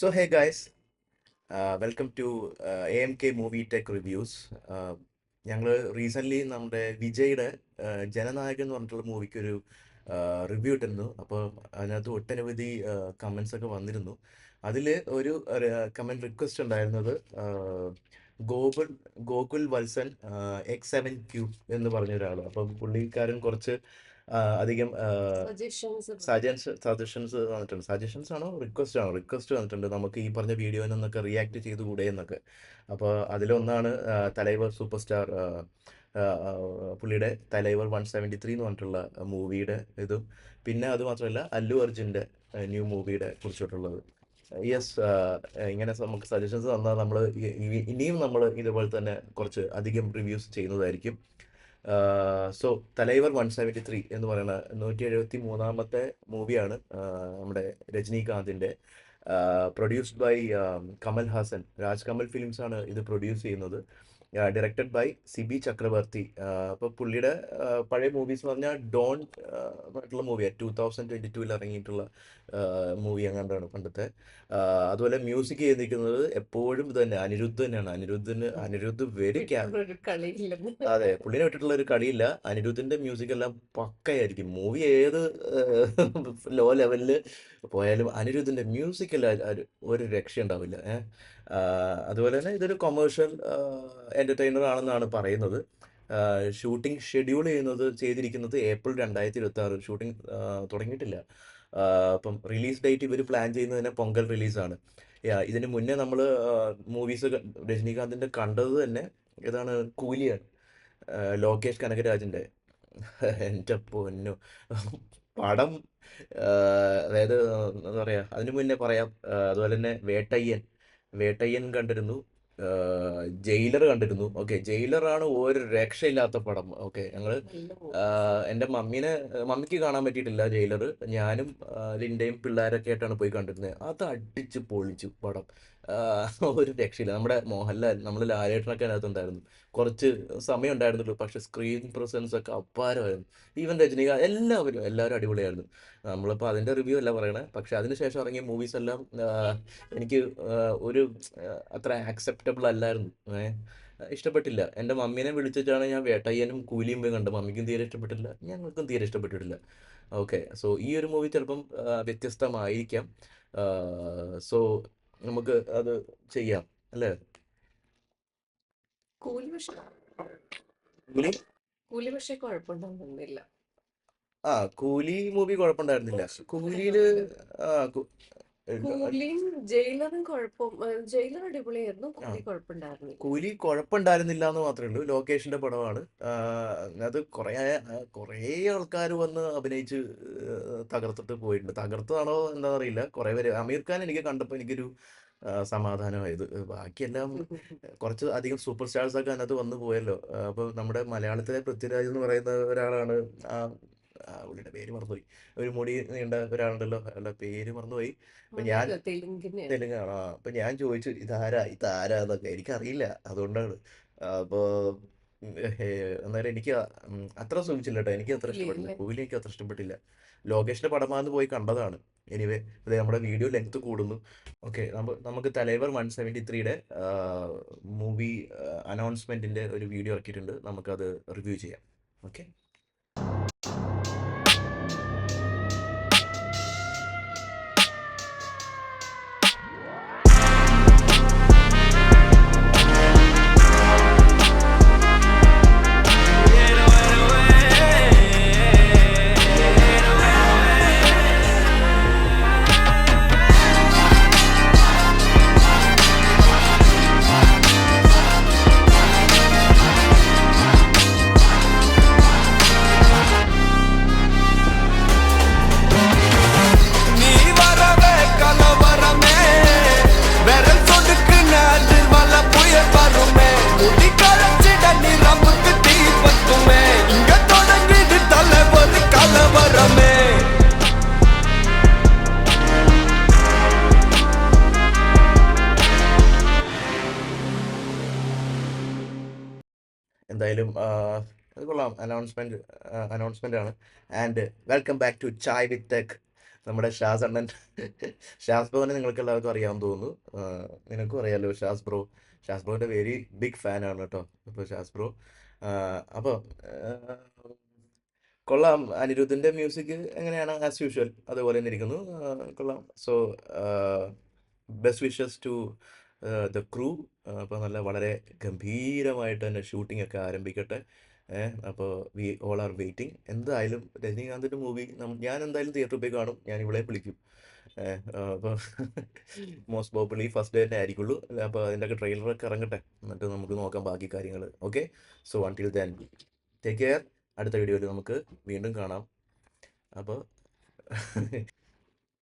So, hey guys, welcome to AMK Movie Tech Reviews. ഞങ്ങൾ recently നമ്മുടെ വിജയുടെ ജനനായകൻ എന്ന് പറഞ്ഞിട്ടുള്ള മൂവിക്ക് ഒരു റിവ്യൂ ഇട്ടിരുന്നു. അപ്പോൾ അതിനകത്ത് ഒട്ടനവധി കമൻസ് ഒക്കെ വന്നിരുന്നു. അതിൽ ഒരു കമൻറ്റ് റിക്വസ്റ്റ് ഉണ്ടായിരുന്നത് ഗോകുൽ ഗോകുൽ വത്സൻ X7Q എന്ന് പറഞ്ഞ ഒരാൾ. അപ്പം പുള്ളിക്കാരൻ കുറച്ച് അധികം സജഷൻസ് വന്നിട്ടുണ്ട്. സജഷൻസ് ആണോ റിക്വസ്റ്റ് വന്നിട്ടുണ്ട്, നമുക്ക് ഈ പറഞ്ഞ വീഡിയോനൊന്നൊക്കെ റിയാക്ട് ചെയ്തുകൂടെ എന്നൊക്കെ. അപ്പോൾ അതിലൊന്നാണ് തലൈവർ സൂപ്പർ സ്റ്റാർ, പുള്ളിയുടെ തലൈവർ 173 എന്ന് പറഞ്ഞിട്ടുള്ള മൂവിയുടെ ഇതും, പിന്നെ അത് മാത്രമല്ല അല്ലു അർജുൻ്റെ ന്യൂ മൂവിയുടെ കുറിച്ചിട്ടുള്ളത്. യെസ്, ഇങ്ങനെ നമുക്ക് സജഷൻസ് തന്നാൽ നമ്മൾ ഇനിയും നമ്മൾ ഇതുപോലെ തന്നെ കുറച്ച് അധികം റിവ്യൂസ് ചെയ്യുന്നതായിരിക്കും. സോ തലൈവർ 173 എന്ന് പറയുന്ന 173ാമത്തെ മൂവിയാണ് നമ്മുടെ രജനീകാന്തിൻ്റെ. Produced by Kamal Haasan. Raj Kamal films ആണ് ഇത് പ്രൊഡ്യൂസ് ചെയ്യുന്നത്. ഡയറക്റ്റഡ് ബൈ സിബി ചക്രവർത്തി. അപ്പോൾ പുള്ളിയുടെ പഴയ മൂവീസ് എന്ന് പറഞ്ഞാൽ ഡോൺ ആയിട്ടുള്ള മൂവിയാണ്, 2022 ഇറങ്ങിയിട്ടുള്ള മൂവി അങ്ങാണ്ടാണ് പണ്ടത്തെ. അതുപോലെ മ്യൂസിക് ചെയ്തിരിക്കുന്നത് എപ്പോഴും ഇത് തന്നെ അനിരുദ്ധ് തന്നെയാണ്. അനിരുദ്ധ് വെരി അതെ, പുള്ളിനെ വിട്ടിട്ടുള്ള ഒരു കളിയില്ല. അനിരുദ്ധിന്റെ മ്യൂസിക് എല്ലാം പക്കയായിരിക്കും. മൂവി ഏത് ലോ ലെവലിൽ പോയാലും അനിരുദ്ധിന്റെ മ്യൂസിക് എല്ലാം ഒരു രക്ഷ ഉണ്ടാവില്ല. അതുപോലെ തന്നെ ഇതൊരു കൊമേഴ്ഷ്യൽ എൻ്റർടൈനർ ആണെന്നാണ് പറയുന്നത്. ഷൂട്ടിംഗ് ഷെഡ്യൂൾ ചെയ്തിരിക്കുന്നത് ഏപ്രിൽ 2026. ഷൂട്ടിംഗ് തുടങ്ങിയിട്ടില്ല. അപ്പം റിലീസ് ഡേറ്റ് ഇവർ പ്ലാൻ ചെയ്യുന്നത് തന്നെ പൊങ്കൽ റിലീസാണ്. ഇതിന് മുന്നേ നമ്മൾ മൂവീസ് രജനീകാന്തിൻ്റെ കണ്ടത് തന്നെ ഏതാണ്, കൂലിയാണ്, ലോകേഷ് കനകരാജിൻ്റെ. എൻ്റെ പൊന്നു പടം, അതായത് എന്താ പറയുക, അതിനു മുന്നേ പറയാം. അതുപോലെ തന്നെ വേട്ടയ്യൻ കണ്ടിരുന്നു, ജയിലർ കണ്ടിരുന്നു. ഓക്കെ, ജയിലറാണ് ഒരു രക്ഷയില്ലാത്ത പടം. ഓക്കെ, എൻ്റെ മമ്മിക്ക് കാണാൻ പറ്റിയിട്ടില്ല ജയിലർ. ഞാനും ലിൻ്റെയും പിള്ളേരൊക്കെ ആയിട്ടാണ് പോയി കണ്ടിരുന്നത്. അത് അടിച്ച് പൊളിച്ചു പടം. ഒരു രക്ഷയില്ല. നമ്മുടെ മോഹൻലാൽ, നമ്മൾ ലാലേട്ടനൊക്കെ അതിനകത്തുണ്ടായിരുന്നു. കുറച്ച് സമയം ഉണ്ടായിരുന്നുള്ളൂ, പക്ഷെ സ്ക്രീൻ പ്രസൻസ് ഒക്കെ അപ്പാരമായിരുന്നു. ഈവൻ രജനീകാന്ത്, എല്ലാവരും അടിപൊളിയായിരുന്നു. നമ്മളിപ്പോൾ അതിൻ്റെ റിവ്യൂ അല്ല പറയണേ, പക്ഷെ അതിനുശേഷം ഇറങ്ങിയ മൂവീസ് എല്ലാം എനിക്ക് ഒരു അത്ര ആക്സെപ്റ്റബിൾ അല്ലായിരുന്നു. ഇഷ്ടപ്പെട്ടില്ല. എൻ്റെ മമ്മീനെ വിളിച്ചിട്ടാണ് ഞാൻ വേട്ടയ്യനും കൂലിയും പോയി കണ്ടത്. മമ്മിക്കും തീരെ ഇഷ്ടപ്പെട്ടില്ല, ഞങ്ങൾക്കും തീരെ ഇഷ്ടപ്പെട്ടിട്ടില്ല. ഓക്കെ, സോ ഈ ഒരു മൂവി ചിലപ്പം വ്യത്യസ്തമായിരിക്കാം. സോ നമുക്ക് അത് ചെയ്യാം അല്ലേ? കൂലി പക്ഷെ കുഴപ്പമുണ്ടാകുന്നില്ല. കൂലി മൂവി കുഴപ്പമുണ്ടായിരുന്നില്ല. കൂലിയില് കൂലിയും ജയിലറും ജയിലർ അടിപൊളിയായിരുന്നു. കൂലി കുഴപ്പമുണ്ടായിരുന്നില്ല. കൂലി കുഴപ്പമുണ്ടായിരുന്നില്ല എന്ന് മാത്രമേ ഉള്ളൂ. ലോകേഷിന്റെ പടമാണ്. അത് കുറേ ആൾക്കാർ വന്ന് അഭിനയിച്ച് തകർത്തിട്ട് പോയിട്ടുണ്ട്. തകർത്തതാണോ എന്താണെന്നറിയില്ല. കുറേ പേര്, അമീർ ഖാൻ എനിക്ക് കണ്ടപ്പോൾ എനിക്കൊരു സമാധാനമായത്. ബാക്കിയെല്ലാം കുറച്ച് അധികം സൂപ്പർ സ്റ്റാർസ് ഒക്കെ അതിനകത്ത് വന്നു പോയല്ലോ. അപ്പോൾ നമ്മുടെ മലയാളത്തിലെ പൃഥ്വിരാജ് എന്ന് പറയുന്ന ഒരാളാണ്. പുള്ളിയുടെ പേര് മറന്നുപോയി. ഒരു മുടി നീണ്ട ഒരാളുണ്ടല്ലോ, അയാളുടെ പേര് മറന്നുപോയി. അപ്പൊ ഞാൻ തെലുങ്കാണോ? അപ്പൊ ഞാൻ ചോദിച്ചു ഇതാരാന്നൊക്കെ. എനിക്കറിയില്ല, അതുകൊണ്ടാണ്. അപ്പോൾ എന്നാലും എനിക്ക് അത്ര സുഖിച്ചില്ല കേട്ടോ. എനിക്ക് അത്ര ഇഷ്ടപ്പെട്ടില്ല. കൂലി എനിക്ക് അത്ര ഇഷ്ടപ്പെട്ടില്ല. ലോകേഷിന്റെ പടമാന്ന് പോയി കണ്ടതാണ്. എനിവേ, അതെ, നമ്മുടെ വീഡിയോ ലെങ്ത് കൂടുന്നു. ഓക്കെ, നമുക്ക് തലൈവർ 173യുടെ മൂവി അനൗൺസ്മെന്റിന്റെ ഒരു വീഡിയോ ഇറക്കിയിട്ടുണ്ട്. നമുക്കത് റിവ്യൂ ചെയ്യാം. ഓക്കെ. എന്തായാലും അത് കൊള്ളാം. അനൗൺസ്മെന്റ് ആണ്. And welcome back to chai with tech. നമ്മുടെ ഷാസ് അണ്ണൻ ഷാസ് ബ്രോനെ നിങ്ങൾക്ക് എല്ലാവർക്കും അറിയാമെന്ന് തോന്നുന്നു. നിനക്കും അറിയാലോ ഷാസ് ബ്രോ. ഷാസ് ബ്രോന്റെ വെരി ബിഗ് ഫാനാണ് കേട്ടോ. അപ്പോൾ ഷാസ് ബ്രോ അപ്പോൾ കൊള്ളാം. അനിരുദ്ധിന്റെ മ്യൂസിക് എങ്ങനെയാണ് ആസ് യൂഷ്വൽ അതുപോലെ തന്നെ ഇരിക്കുന്നു. കൊള്ളാം. So best wishes to the crew. അപ്പോൾ നല്ല വളരെ ഗംഭീരമായിട്ട് തന്നെ ഷൂട്ടിംഗ് ഒക്കെ ആരംഭിക്കട്ടെ. അപ്പോൾ വി ഓൾ ആർ വെയിറ്റിംഗ്. എന്തായാലും രജനീകാന്തിൻ്റെ മൂവി ഞാൻ എന്തായാലും തിയേറ്ററിൽ പോയി കാണും. ഞാൻ ഇവിടെ വിളിക്കും. അപ്പോൾ മോസ്റ്റ് പ്രോബബ്ലി ഫസ്റ്റ് ഡേ തന്നെ ആയിരിക്കുള്ളൂ. അപ്പോൾ അതിൻ്റെയൊക്കെ ട്രെയിലറൊക്കെ ഇറങ്ങട്ടെ, എന്നിട്ട് നമുക്ക് നോക്കാം ബാക്കി കാര്യങ്ങൾ. Okay, so until then take care. അടുത്ത വീഡിയോയിൽ നമുക്ക് വീണ്ടും കാണാം. അപ്പോൾ